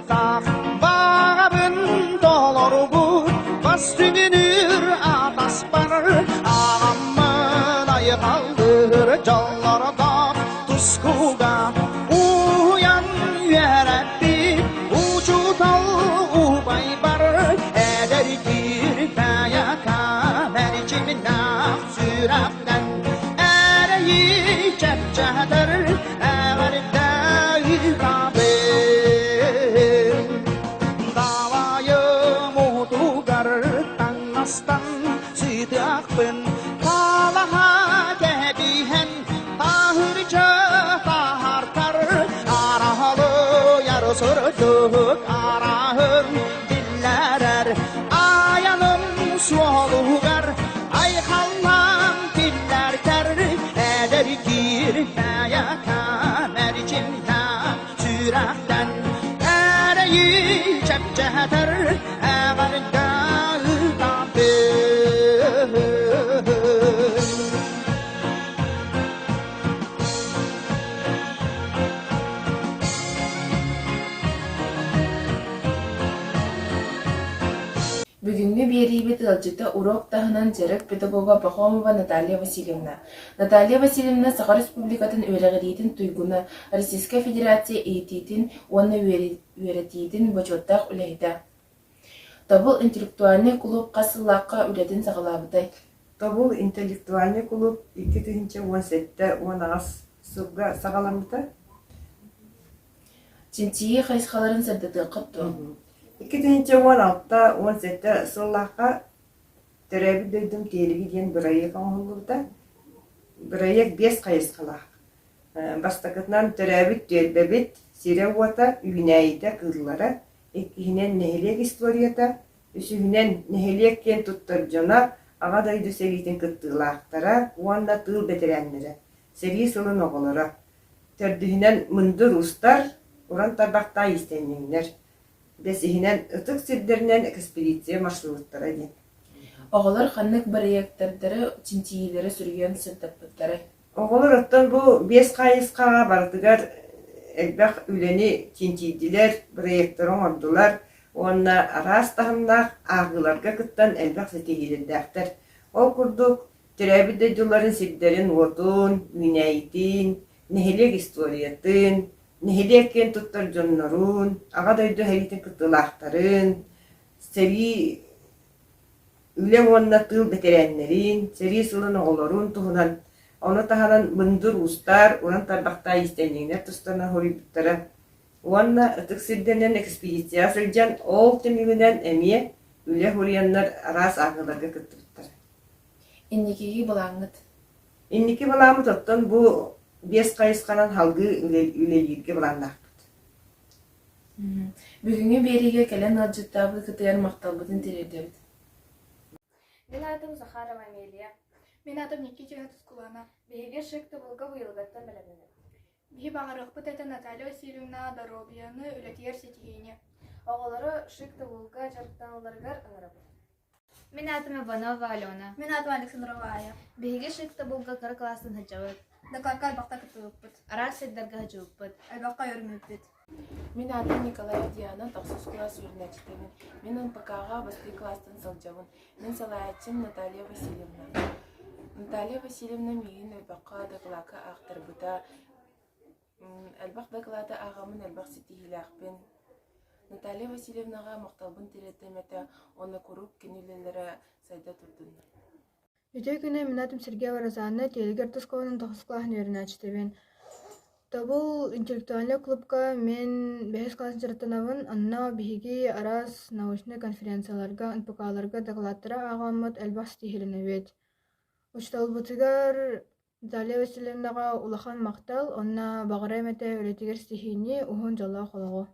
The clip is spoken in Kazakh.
Dağ bağabın dolor bu Bastügünür atas barır Ağamın ayı kaldır Callara da tuskuga Uyan yürekti Uçutal ubay barır Eder kirpaya kamer Cimnak sürakten Ereyi çepçedir Eğer dahi kabir Davayı mutugar Tangastan südakbın Talaha gebihen Tahırca tahartar Arahalı yarısırdık Arahın dillerer Ayanım sualugar Ay kallam diller ter Eder girmeye kamer Cimnak sürakten Ereyi çepçedir Eğer dağı kabir Бүгінгі берейбет ылжыта урок тахынан жарык педагога Пахомова Наталья Васильевна. Наталья Васильевна Саха Республикатын өрәгірейдің туйгуна Российская Федерация эйтейтін, оны өретейтін бочоттақ үләйді. Тобыл интеллектуальный клуб қасыллаққа үләдін сағалабыдай. Тобыл интеллектуальный клуб 2017-18 сылга сағаламыта. Чинчии қайсқаларын сәрдіді қыпту. 2016-17 сыллаққа төрәбі дөйдім телігі ден бірайек оңғылырда. Бірайек 5 қайысқалақ. Бастақытынан төрәбі төлбәбіт сире уата үйінәйді қылылары. Еккігінен нәхелек историята, үшігінен нәхелек кен тұттыр жона ағадайды сәретін күттілақтара, уанна тыл бәтірәнлері, сәрі сылын оғылары. Төрдігінен мұнды ұстар, уран табақта істеніңдер. Бәсігінен ұтық сірдерінен экспедиция маршруттары ден. Оғылар қаннық біраяқтардары чинчиилері сүрген сұртаппыттары. Оғылар ұттан бұл 5 қайысқаға бардығар әлбәқ үлені чинчидилер, біраяқтарын ордылар, онына арас тағымнақ ағыларға күттан әлбәқ сәтегелердәқтір. Ол күрдік түрәбіді жыларын сірдерін отын, үйнәйтін, нәхелек историятын, нәхелек кен тұттар жоннарын, ағадайды хәретін күттілақтарын, сәрі үлен онына тыл бәтерәнлерін, сәрі сылын оғыларын тұғынан, оны тағынан мұндыр ұстар, онын тарбақта істеніңдер тұстана хорибіттары. Онына ұтық сірденен экспедиция сылжан, ол темігінен әме үле хориянлар арас ағыларға күттіріттір. Иннекеге балаңыт. Иннеке баламы тұттын бұл 5 қайысқанан халғы үлелерге балаңдақпыд. Бүгінгі береге кәлен алжыттабы күтігер мақталбытын терердебіт. Мен атым Захарова Амелия. Мен атым Никитина Тускулана. Беге шекті бұлға бұйылғаттан білемені. Бе бағарықпыт әті Наталья Васильевна Доробияны үлетер сетігейне. Оғылары шекті бұлға жарықтаныларғар аңырабы. Мен атым Иванова Алена. Мен атым Александрова Ая. Беге шекті бұлға қыр кластын хачауыт. Дақларқа әлбақта күтіліппіт. Арас седдерге хачауыппыт. Әлбаққа өрмеппіт. Мен атым Николаев Диана, тақсыз класс өрнәчтемін. Мен НПК-ға басты кластын салжауын. Мен салаятчым Наталья Васильевна. Наталья Васильевна мейін әлбаққа дақлақа ақтыр бұта. Әлбақ дақлаты ағамын әлбақ сетігілі ақпен. Наталья Васильевнаға мақталбын теретеметі, оны көріп кенелелері сайда тұрдын. Өте күні мен атым Сергей Варазаны телегер тұсқауының тоқыз класын өрнәчтебен. Тобыл интеллектуальный клубка мен 5 классын жыртынавын, анна биһиги арас научный конференцияларга, НПК-ларга докладтара ағамыт әлбақ стихиленебет. Учталбытыгар Наталья Васильевнаға улахан мақтал, онна бағыра мәте өлетігер стихини ухун жала қолығы.